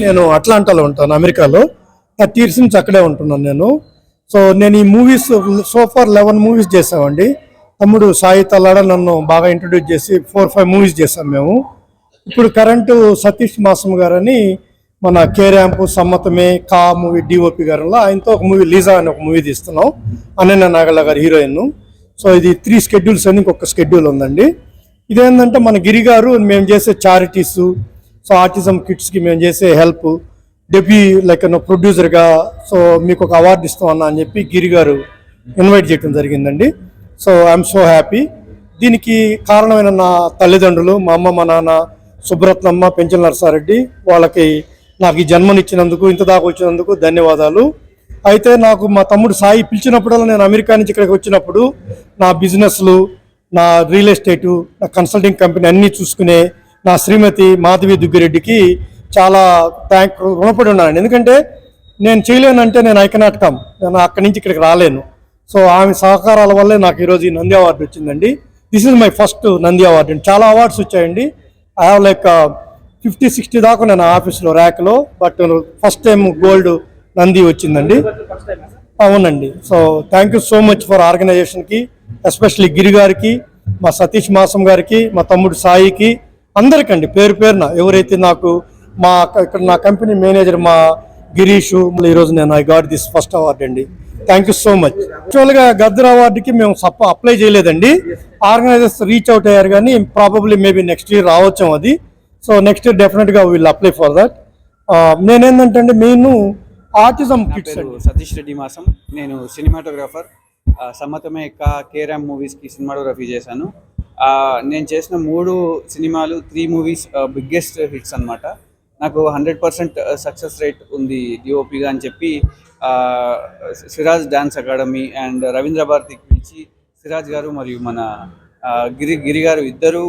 నేను అట్లాంటాలో ఉంటాను, అమెరికాలో. 30 years నుంచి అక్కడే ఉంటున్నాను నేను. సో నేను ఈ మూవీస్ సోఫార్ 11 మూవీస్ చేసామండి. తమ్ముడు సాయి తల్లాడ నన్ను బాగా ఇంట్రొడ్యూస్ చేసి 4-5 మూవీస్ చేసాం మేము. ఇప్పుడు కరెంటు సతీష్ మాసం గారని మన కే ర్యాంపు సమ్మతమే కా మూవీ డిఓపి గారిలో ఆయనతో ఒక మూవీ లీజా అని ఒక మూవీ తీస్తున్నాం, అనన్య నాగళ్ళ గారి హీరోయిన్. సో ఇది 3 schedules అని ఇంకొక షెడ్యూల్ ఉందండి. ఇదేంటంటే మన గిరి గారు మేము చేసే చారిటీస్, సో ఆటిజం కిడ్స్కి మేము చేసే హెల్ప్, డెబ్యూ లైక్ ప్రొడ్యూసర్గా సో మీకు ఒక అవార్డు ఇస్తాం అన్న అని చెప్పి గిరి గారు ఇన్వైట్ చేయడం జరిగిందండి. So I'm so happy. దీనికి కారణమైన నా తల్లిదండ్రులు, మా అమ్మ, మా నాన్న, సుబ్రత్నమ్మ, పెంచల నరసారెడ్డి, వాళ్ళకి నాకు ఈ జన్మనిచ్చినందుకు, ఇంత దాకా వచ్చినందుకు ధన్యవాదాలు. అయితే నాకు మా తమ్ముడు సాయి పిలిచినప్పుడల్లా నేను అమెరికా నుంచి ఇక్కడికి వచ్చినప్పుడు నా బిజినెస్లు, నా రియల్ ఎస్టేటు, నా కన్సల్టింగ్ కంపెనీ అన్నీ చూసుకునే నా శ్రీమతి మాధవి దుగ్గిరెడ్డికి చాలా రుణపడి ఉన్నాను. ఎందుకంటే నేను చేయలేనంటే నేను ఐ కెనాట్ కమ్, నేను అక్కడి నుంచి ఇక్కడికి రాలేను. సో ఆమె సహకారాల వల్లే నాకు ఈరోజు ఈ నంది అవార్డు వచ్చిందండి. This is my first Nandi award అండి. చాలా అవార్డ్స్ వచ్చాయండి. ఐ హ్యావ్ లైక్ 50-60 దాకా నేను ఆఫీస్లో ర్యాక్లో, but first time gold Nandi వచ్చిందండి. అవునండి. So thank you so much for ఆర్గనైజేషన్కి, ఎస్పెషల్లీ గిరి గారికి, మా సతీష్ మాసం గారికి, మా తమ్ముడు సాయికి, అందరికండి పేరు పేరున ఎవరైతే నాకు మా ఇక్కడ నా కంపెనీ మేనేజర్ మా గిరీషు, ఈరోజు నేను I got this first award అండి. Thank you so much. యాక్చువల్గా గద్దర్ అవార్డుకి మేము అప్లై చేయలేదండి, ఆర్గనైజర్స్ రీచ్ అవుట్ అయ్యారు, కానీ ప్రాబబ్లీ మేబీ నెక్స్ట్ ఇయర్ రావచ్చు అది. సో నెక్స్ట్ ఇయర్ డెఫినెట్గా విల్ అప్లై ఫర్ దట్. నేనేంటంటే main autism kids. Satish Reddy మాసం, నేను సినిమాటోగ్రాఫర్. సమ్మతమే కే ర్యాంప్ మూవీస్కి సినిమాటోగ్రఫీ చేశాను. నేను చేసిన 3 సినిమాలు 3 మూవీస్ బిగ్గెస్ట్ హిట్స్ అనమాట. నాకు 100% సక్సెస్ రేట్ ఉంది డిఓపిగా అని చెప్పి Siraj dance academy and Ravindra భారతికి పిలిచి సిరాజ్ గారు మరియు మన గిరి గారు ఇద్దరు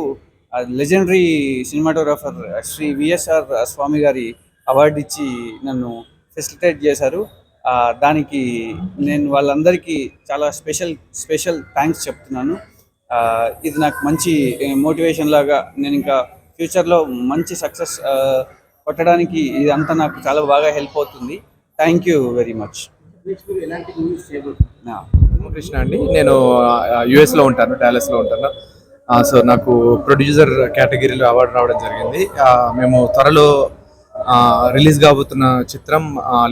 legendary cinematographer Shri VSR Swamy గారి అవార్డు ఇచ్చి నన్ను ఫెసిలిటేట్ చేశారు. దానికి నేను వాళ్ళందరికీ చాలా స్పెషల్ థ్యాంక్స్ చెప్తున్నాను. ఇది నాకు మంచి మోటివేషన్ లాగా, నేను ఇంకా ఫ్యూచర్లో మంచి సక్సెస్ కొట్టడానికి ఇదంతా నాకు చాలా బాగా హెల్ప్ అవుతుంది. Thank you very much. Krishna అండి, నేను యుఎస్లో ఉంటాను, డాలస్లో ఉంటాను. సో నాకు ప్రొడ్యూసర్ కేటగిరీలో అవార్డు రావడం జరిగింది. మేము త్వరలో రిలీజ్ కాబోతున్న చిత్రం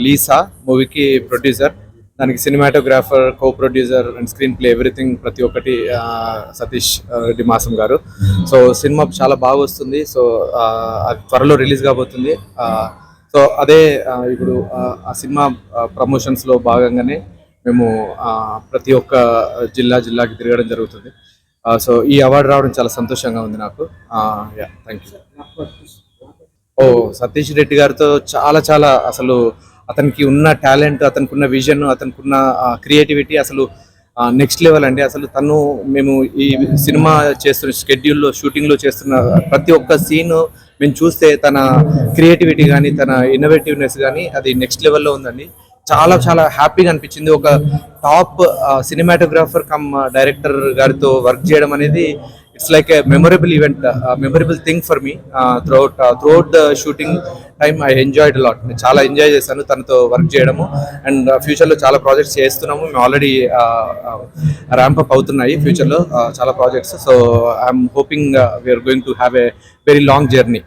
లీసా మూవీకి ప్రొడ్యూసర్, దానికి cinematographer, co producer and screen play everything ప్రతి ఒక్కటి సతీష్ రెడ్డి మాసం గారు. సో సినిమా చాలా బాగా వస్తుంది. సో అది త్వరలో రిలీజ్ కాబోతుంది. సో అదే ఇప్పుడు ఆ సినిమా ప్రమోషన్స్లో భాగంగానే మేము ప్రతి ఒక్క జిల్లాకి తిరగడం జరుగుతుంది. సో ఈ అవార్డు రావడం చాలా సంతోషంగా ఉంది నాకు. Thank you. సతీష్ రెడ్డి గారితో చాలా అసలు అతనికి ఉన్న టాలెంట్, అతనికి ఉన్న విజన్, అతనికి ఉన్న క్రియేటివిటీ అసలు నెక్స్ట్ లెవెల్ అండి. అసలు మేము ఈ సినిమా చేస్తున్న షెడ్యూల్లో, షూటింగ్లో చేస్తున్న ప్రతి ఒక్క సీన్ మేము చూస్తే తన క్రియేటివిటీ కానీ, తన ఇన్నోవేటివ్నెస్ కానీ అది నెక్స్ట్ లెవెల్లో ఉందండి. చాలా హ్యాపీగా అనిపించింది. ఒక టాప్ సినిమాటోగ్రాఫర్ కమ్ డైరెక్టర్ గారితో వర్క్ చేయడం అనేది it's like A memorable event, memorable thing for me. Throughout the shooting time I enjoyed lot. నేను చాలా ఎంజాయ్ చేశాను తనతో వర్క్ చేయడము. అండ్ ఫ్యూచర్లో చాలా ప్రాజెక్ట్స్ చేస్తున్నాము. మేము ఆల్రెడీ ర్యాంప్ అప్ అవుతున్నాయి ఫ్యూచర్లో చాలా projects. So I'm hoping we're going to have a very long journey.